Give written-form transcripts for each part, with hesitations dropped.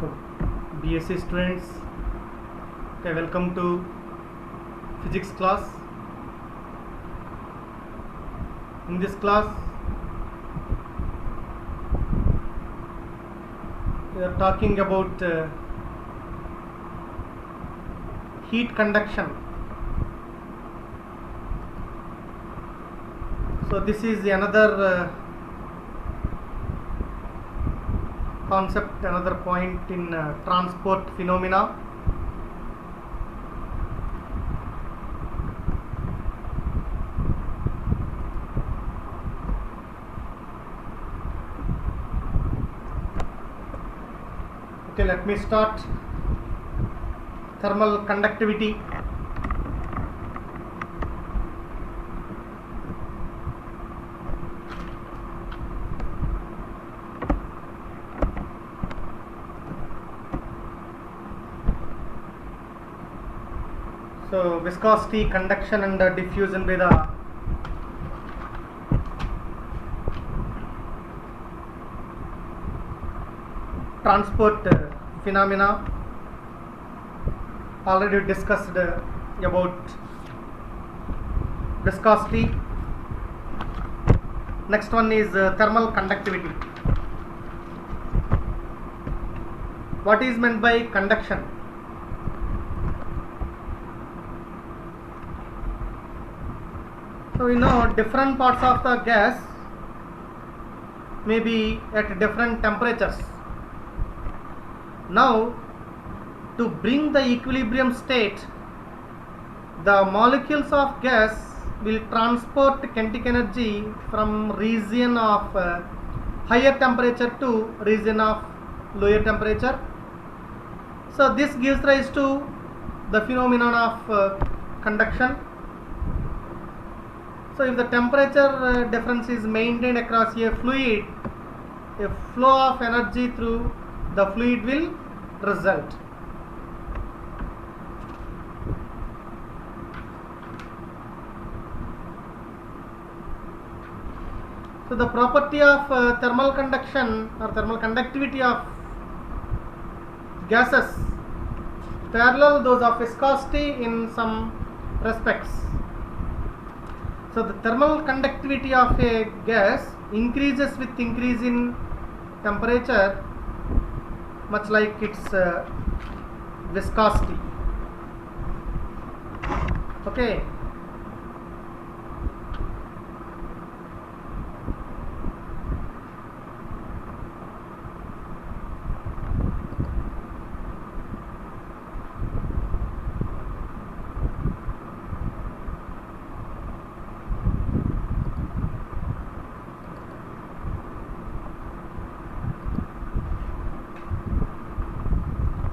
So, BSc students, okay, welcome to physics class. In this class, we are talking about heat conduction. So this is another concept, another point in transport phenomena. Okay, let me start. Thermal conductivity. So viscosity, conduction and diffusion by the transport phenomena. Already discussed about viscosity. Next one is thermal conductivity. What is meant by conduction? So we know different parts of the gas may be at different temperatures. Now, to bring the equilibrium state, the molecules of gas will transport kinetic energy from region of higher temperature to region of lower temperature. So this gives rise to the phenomenon of conduction. So if the temperature difference is maintained across a fluid, a flow of energy through the fluid will result. So the property of thermal conduction or thermal conductivity of gases parallel those of viscosity in some respects. So the thermal conductivity of a gas increases with increase in temperature, much like its viscosity. Okay.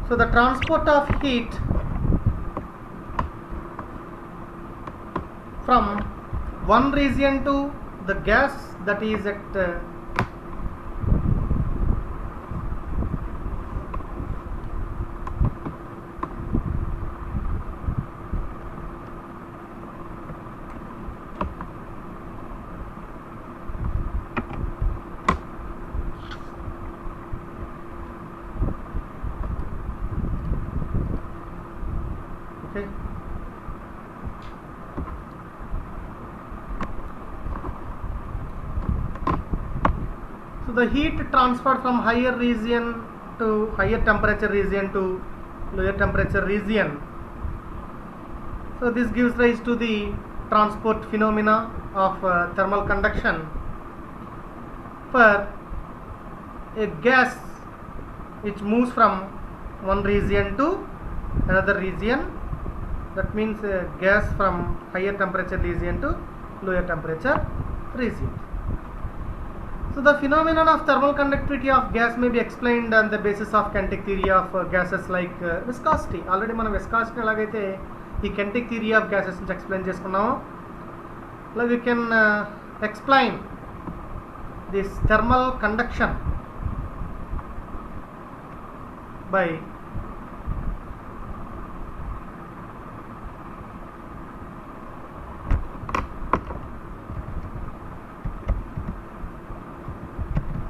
So the transport of heat from one region to the gas that is at the heat transferred from higher region to higher temperature region to lower temperature region. So this gives rise to the transport phenomena of thermal conduction. For a gas which moves from one region to another region, that means a gas from higher temperature region to lower temperature region. So the phenomenon of thermal conductivity of gas may be explained on the basis of kinetic theory of gases like viscosity. Already మనం viscosity ఎలాగైతే ఈ kinetic theory of gases నుంచి explain చేసుకున్నామో, like we can explain this thermal conduction by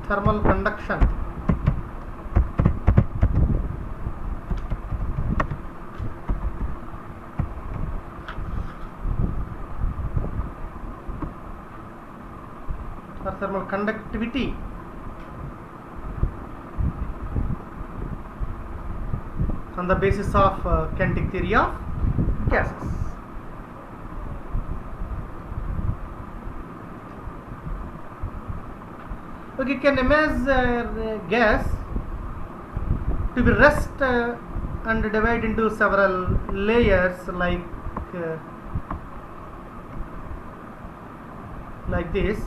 thermal conduction thermal conductivity on the basis of kinetic theory of gases. Okay, you can imagine gas to be rest and divide into several layers like this.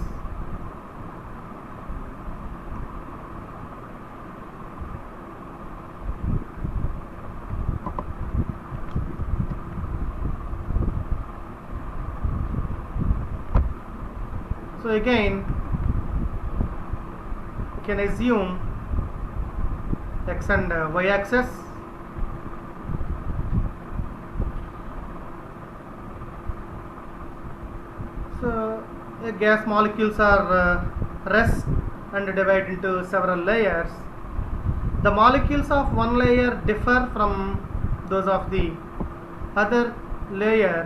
So again, you can assume x and y axis. So gas molecules are rest and divide into several layers. The molecules of one layer differ from those of the other layer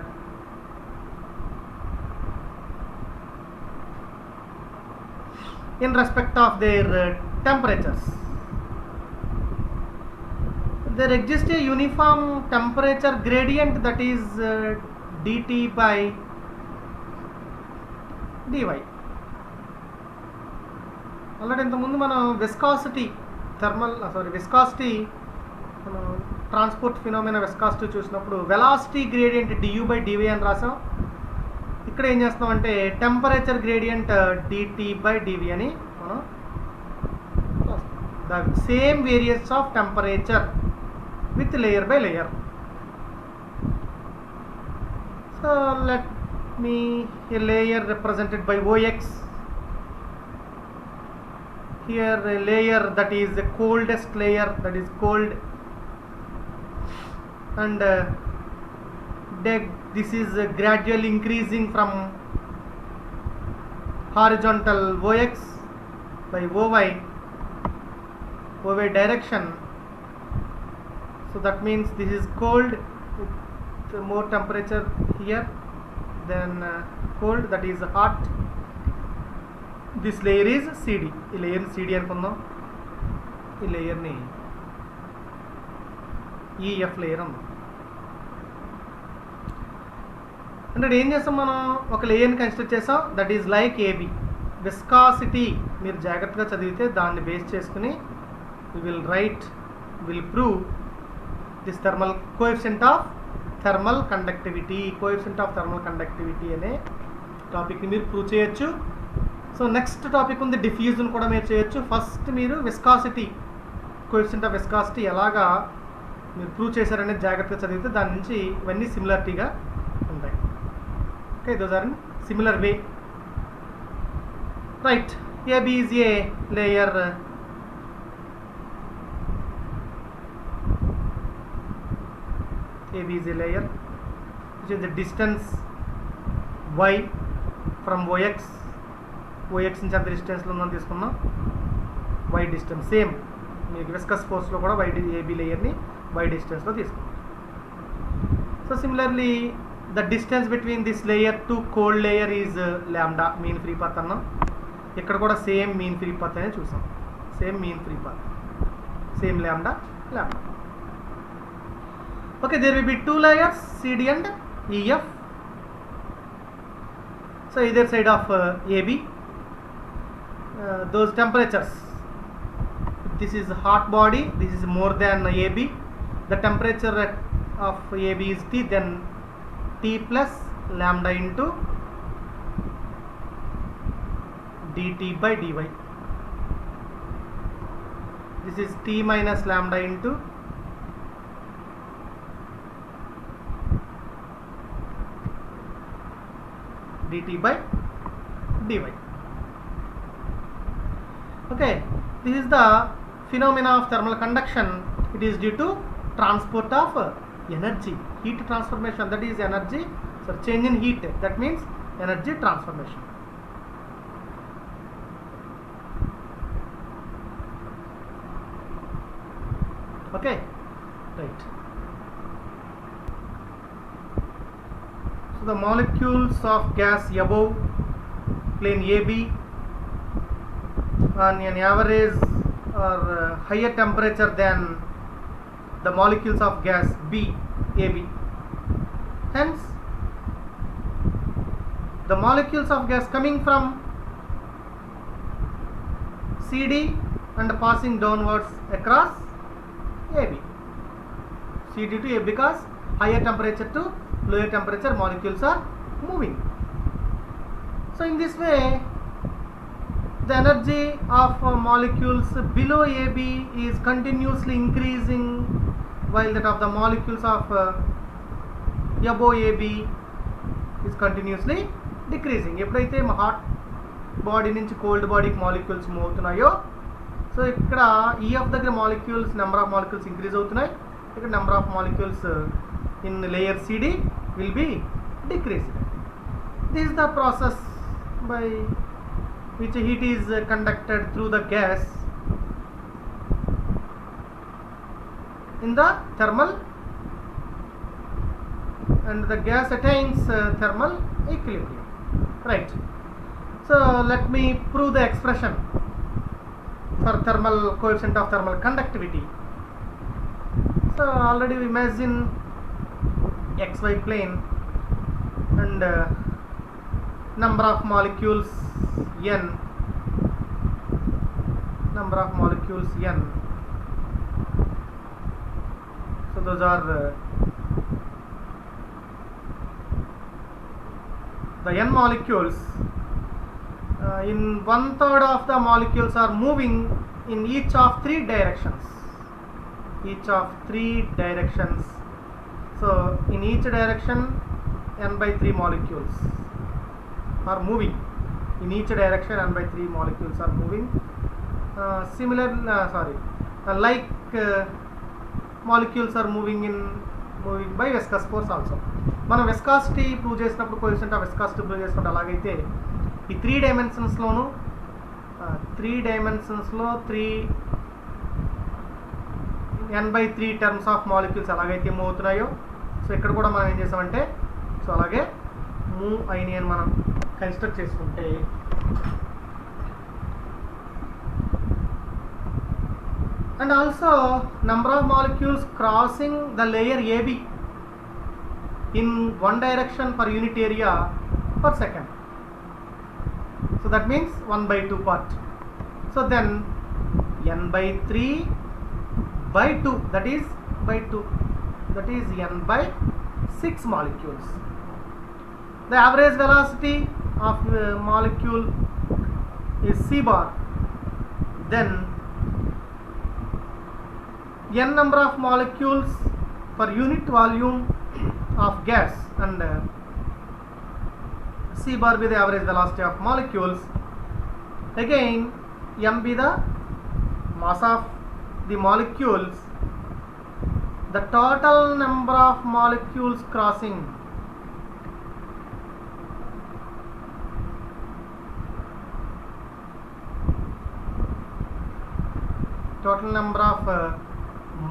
in respect of their temperatures. There exists a uniform temperature gradient, that is dt by dy. Already ఇంతకుముందు మనం viscosity transport phenomena viscosity చూసినప్పుడు velocity gradient du by dy అని రాసాం. ఇక్కడ ఏం చేస్తాం అంటే temperature gradient dt by dv అని మనం the same variance of temperature with layer by layer. So let me a layer represented by OX. Here a layer that is the coldest layer, that is cold, and this is gradually increasing from horizontal OX by OY direction. So that means this is cold with more temperature here, then cold, that is hot. This layer is CD. ఈ layer CD అనుకుందాం. ఈ లేయర్ని EF layer అందాం. అంటే ఏం చేస్తాం, మనం ఒక లేయర్ని కన్సిడర్ చేసాం, that is like AB. Viscosity మీరు జాగ్రత్తగా చదివితే దాన్ని బేస్ చేసుకుని will prove this thermal coefficient of thermal conductivity అనే టాపిక్ని మీరు ప్రూవ్ చేయొచ్చు. సో నెక్స్ట్ టాపిక్ ఉంది డిఫ్యూజన్ కూడా మీరు చేయొచ్చు. ఫస్ట్ మీరు విస్కాసిటీ కోఎఫిషియంట్ ఆఫ్ విస్కాసిటీ ఎలాగా మీరు ప్రూవ్ చేశారనేది జాగ్రత్తగా చదివితే దాని నుంచి ఇవన్నీ సిమిలారిటీగా ఉంటాయి. Okay, those are in similar way. Right, AB is a layer which is the distance y from OX నుంచి అంత డిస్టెన్స్లో ఉందని తీసుకున్నాం. y డిస్టెన్స్ సేమ్ మీకు విస్కస్ ఫోర్స్లో కూడా AB లేయర్ని y డిస్టెన్స్లో తీసుకున్నాం. So similarly the distance between this layer to cold layer is lambda, mean free path అన్నాం. ఇక్కడ కూడా సేమ్ మీన్ ఫ్రీ పాత్ అనే చూసాం. Same mean free path, same lambda. Okay, there will be two layers, CD and EF. So either side of AB, those temperatures, this is hot body, this is more than AB, the temperature of AB is T, then T plus lambda into dt by dy. This is T minus lambda into dt by dy. Okay, this is the phenomena of thermal conduction. It is due to transport of energy, heat transformation, that is energy, so change in heat, that means energy transformation. Okay, right. So the molecules of gas above plane AB on an average or higher temperature than the molecules of gas B, AB. Hence, the molecules of gas coming from CD and passing downwards across AB. CD to AB, because higher temperature to lower temperature molecules are moving. So in this way, the energy of molecules below AB is continuously increasing, while that of the molecules of above AB is continuously decreasing. ఎప్పుడైతే hot body నుంచి cold బాడీకి molecules move అవుతున్నాయో, so ఇక్కడ EF దగ్గర molecules number of molecules increase అవుతున్నాయి, ఇక్కడ number of molecules in layer CD will be decreased. This is the process by which heat is conducted through the gas in the thermal, and the gas attains thermal equilibrium. Right. So let me prove the expression for thermal coefficient of thermal conductivity. So already we imagine xy plane and number of molecules n, number of molecules n. So those are the n molecules. In 1/3 of the molecules are moving in each of 3 directions. Each of 3 directions. So in each direction n/3 molecules are moving. In each direction n/3 molecules are moving. Like molecules are moving by viscous force also. మనం viscosity prove చేసినప్పుడు, coefficient of viscosity prove చేసినప్పుడు అలాగైతే ఈ 3 డైమెన్షన్స్లోనూ 3 డైమెన్షన్స్లో 3 n/3 terms of molecules ఎలాగైతే move అవుతున్నాయో, so ఇక్కడ కూడా మనం ఏం చేసామంటే, సో అలాగే మూవ్ అయినాయి అని మనం కన్సిడర్ చేసుకుంటే, and also number of molecules crossing the layer AB in one direction per unit area per second. So that means 1/2 part. So then n/3 by 2, that is by 2, that is n/6 molecules. The average velocity of molecule is c bar. Then n number of molecules per unit volume of gas, and c bar be the average velocity of molecules. Again m be the mass of the molecules, the total number of molecules crossing, total number of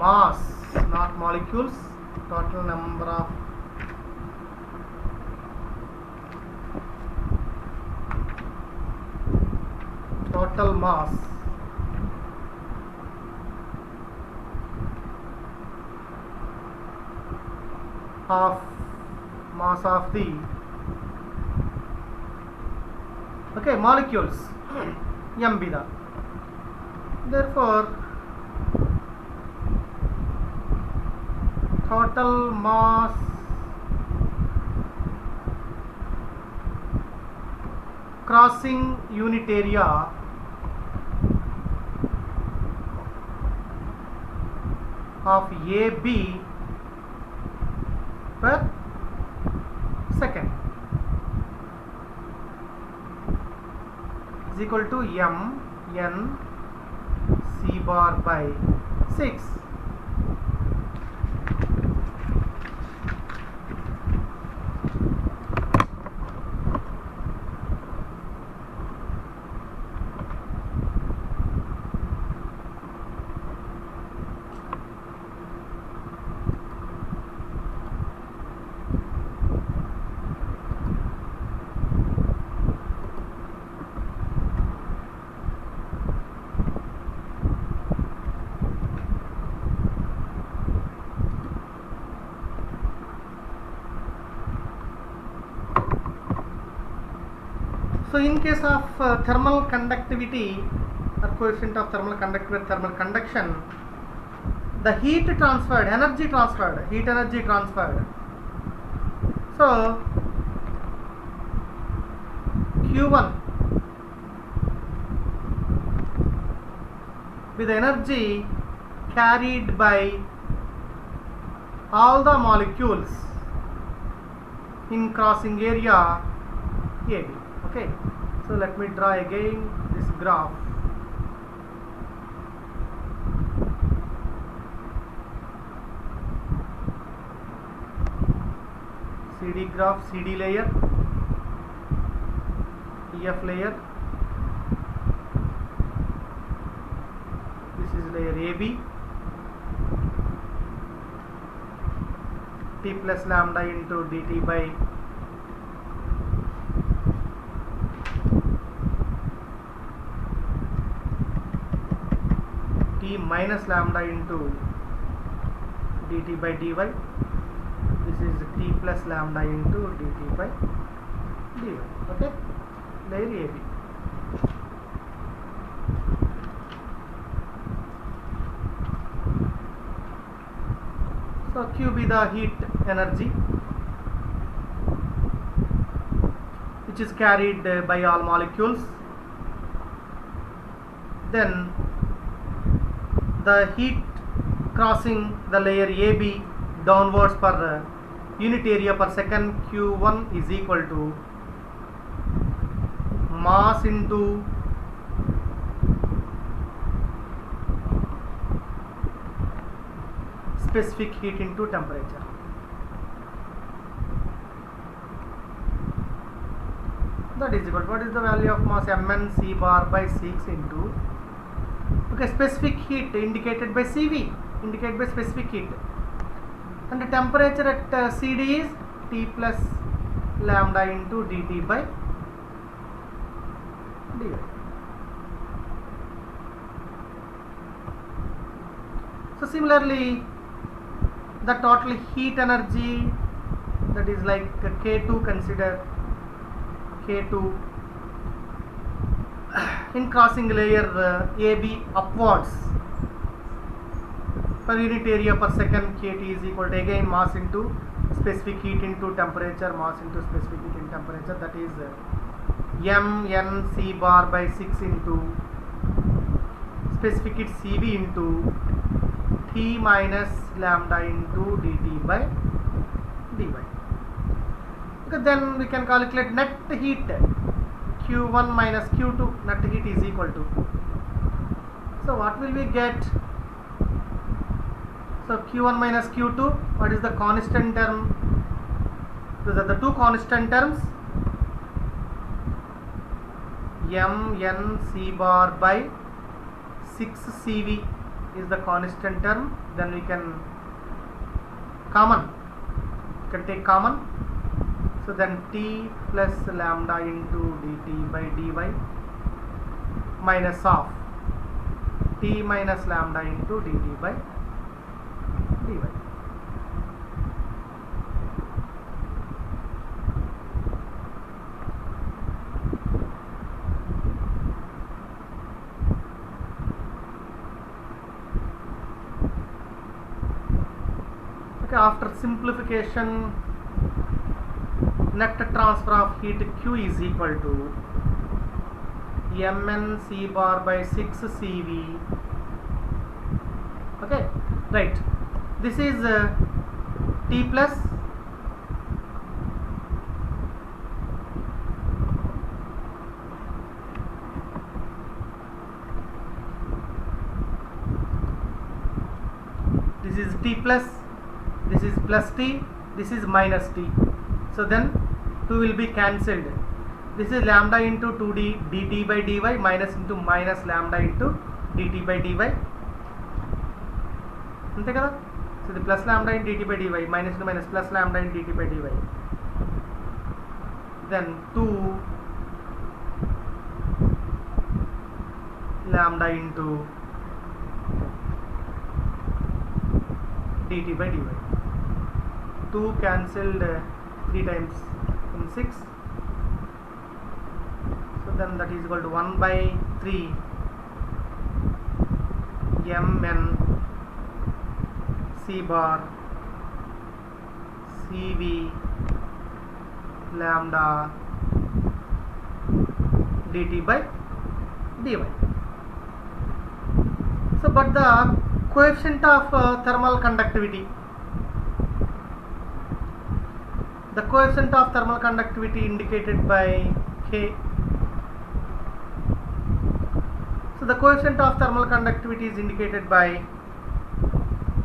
mass, not molecules, total number of total mass of the molecules, m be the, therefore total mass crossing unit area of AB per second is equal to m n c bar by 6. So in case of thermal conductivity or coefficient of thermal conductivity, thermal conduction, the heat energy transferred. So Q1 with energy carried by all the molecules in crossing area AB. Okay, so let me draw again this graph. CD graph, CD layer, EF layer, this is layer AB, T plus lambda into dt by T minus lambda into dt by dy. This is T plus lambda into dt by dy. Okay, layer AB. So Q be the heat energy which is carried by all molecules. Then the heat crossing the layer AB downwards per unit area per second, Q1 is equal to mass into specific heat into temperature. That is equal to, what is the value of mass? Mn C bar by 6 into, okay, specific heat indicated by CV, indicated by specific heat, and the temperature at CD is T plus lambda into dt by dy. So similarly, the total heat energy, that is like K2, consider K2 in crossing layer AB upwards per unit area per second, KT is equal to again mass into specific heat into temperature, mass into specific heat in temperature, that is Mn C bar by 6 into specific heat CV into T minus lambda into dt by dy. Okay, then we can calculate net heat Q1 minus Q2, net heat is equal to, so what will we get? So Q1 minus Q2, what is the constant term? These are the two constant terms. Mn C bar by 6 CV is the constant term. Then we can take common. So then T plus lambda into dt by dy minus of T minus lambda into dt by dy. Okay, after simplification, net transfer of heat Q is equal to Mn C bar by 6 CV. Okay, right. This is T plus this is T plus, this is plus T, this is minus T. So then 2 will be cancelled. This is lambda into 2d dt by dy minus into minus lambda into dt by dy. అంతే కదా. So the plus lambda in dt by dy minus into minus plus lambda in dt by dy. Then 2 lambda into dt by dy. 2 cancelled 3 times in 6. then that is equal to 1 by 3 mn c bar cv lambda dt by dy. So but the coefficient of thermal conductivity, indicated by K. So the coefficient of thermal conductivity is indicated by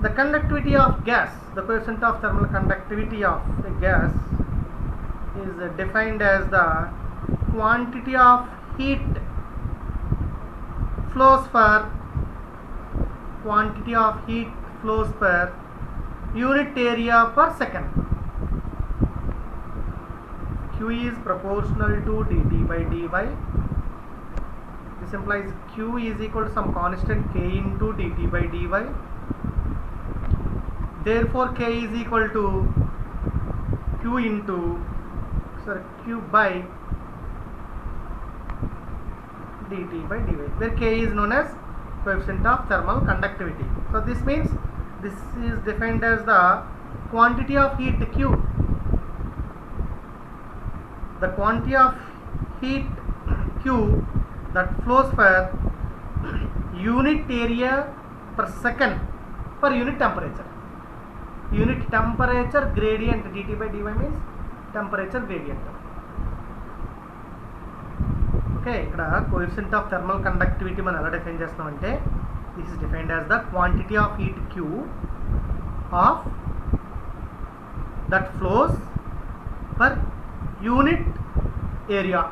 the conductivity of gas. The coefficient of thermal conductivity of a gas is defined as the quantity of heat flows per unit area per second. Q is proportional to dt by dy. This implies Q is equal to some constant K into dt by dy. Therefore K is equal to Q by dt by dy, where K is known as coefficient of thermal conductivity. So this means this is defined as the quantity of heat Q. The quantity of heat Q that flows per unit area per second per unit temperature. Unit temperature gradient, dt by dy means temperature gradient. Okay, ikkada coefficient of thermal conductivity మనం ఎలా define చేస్తామంటే, this is defined as the quantity of heat Q of that flows per unit area.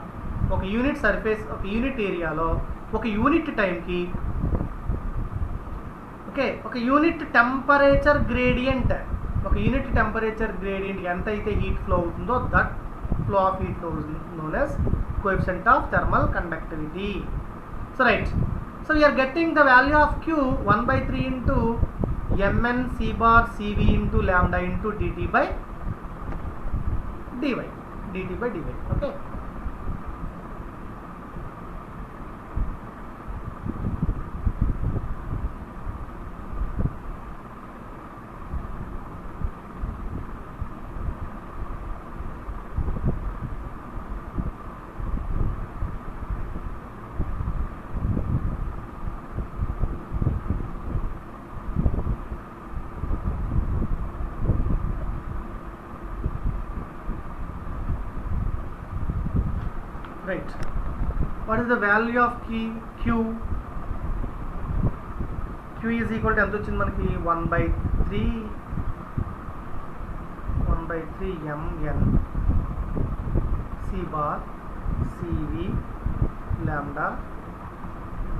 ఒక unit surface, ఒక unit ఏరియాలో ఒక unit టైంకి ఒక unit temperature gradient ఎంత అయితే హీట్ ఫ్లో అవుతుందో that flow of heat flow known as coefficient of thermal conductivity. So right, so we are getting the value of Q 1 by 3 into mn c bar cv into lambda into dt by dy. Okay. Right. What is the value of Q? Q is equal to ఎంత వచ్చింది మనకి 1 by 3 mn c bar cv lambda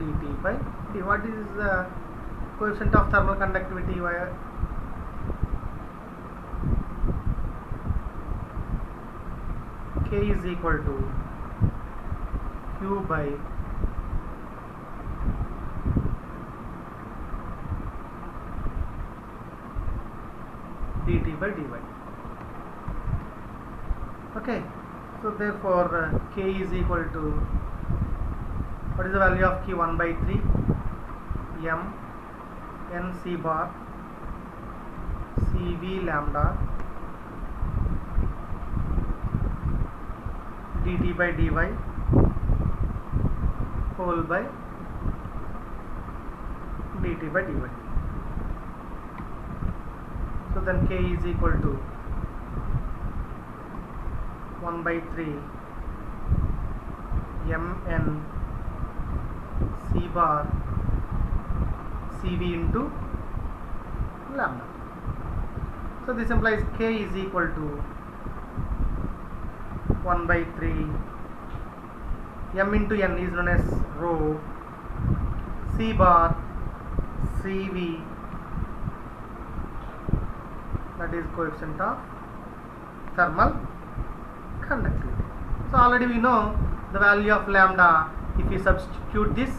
dt by d. What is the coefficient of thermal conductivity? K is equal to Q by dt by dy. Okay, so therefore K is equal to, what is the value of Q? 1 by 3 m n c bar cv lambda dt by dy whole by dt by dy. So then K is equal to 1 by 3 mn c bar cv into lambda. So this implies K is equal to 1 by 3 m into n is known as rho c bar cv, that is coefficient of thermal conductivity. So already we know the value of lambda. If we substitute this,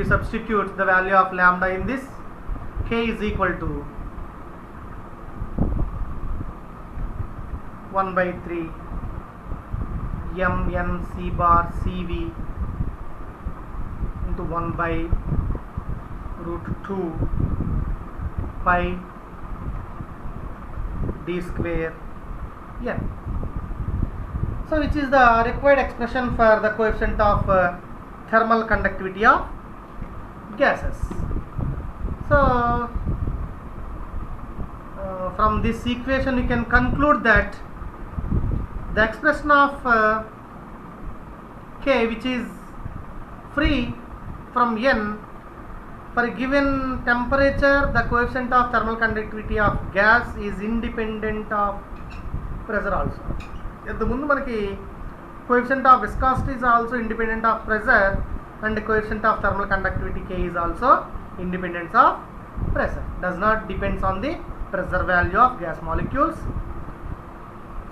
you substitute the value of lambda in this, K is equal to 1 by 3 mn c bar cv into 1 by root 2 pi d square n. So which is the required expression for the coefficient of thermal conductivity of gases. So from this equation we can conclude that the expression of K, which is free from n, for a given temperature the coefficient of thermal conductivity of gas is independent of pressure also. ఇంత ముందు మనకి coefficient of viscosity is also independent of pressure and the coefficient of thermal conductivity K is also independent of pressure, does not depends on the pressure value of gas molecules.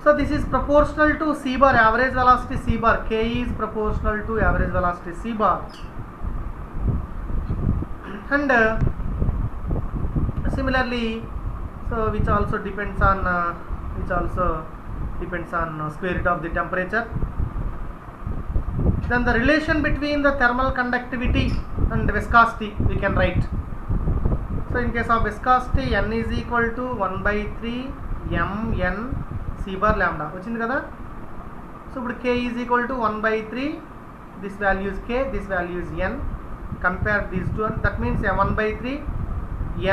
So this is proportional to c bar, average velocity c bar. K is proportional to average velocity c bar, and similarly, so which also depends on square root of the temperature. Then the relation between the thermal conductivity and viscosity we can write. So in case of viscosity, n is equal to 1 by 3 mn c bar lambda వచ్చింది కదా. So ఇప్పుడు K is equal to 1 by 3, this value is K, this value is n, compare these two, that means 1 by 3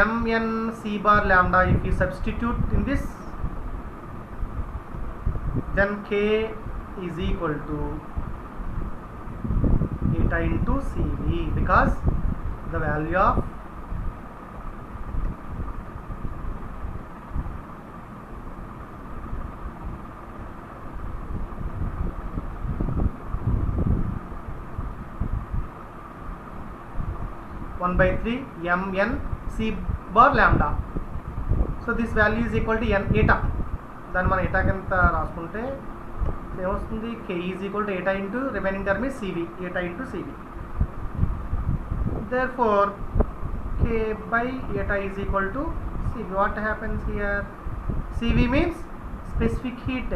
mn c bar lambda, if you substitute in this, then K is equal to eta into Cv, because the value of by 3 mn c bar lambda. So this value is equal to n eta. దాన్ని మనం eta కింద రాసుకుంటే ఏమొస్తుంది, K is equal to eta into remaining term is Cv, eta into Cv. Therefore K by eta is equal to Cv. What happens here? Cv means specific heat.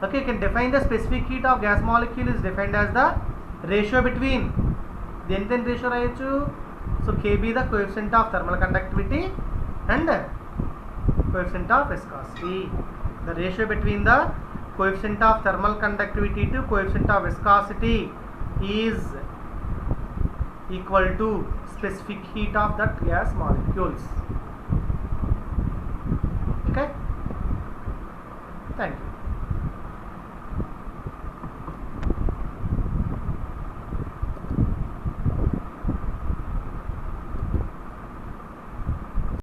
Okay, you can define the specific heat of gas molecule is defined as the ratio between దేని ratio రాయొచ్చు. So Kb the coefficient of thermal conductivity and coefficient of viscosity. The ratio between the coefficient of thermal conductivity to coefficient of viscosity is equal to specific heat of that gas molecules. Okay, thank you.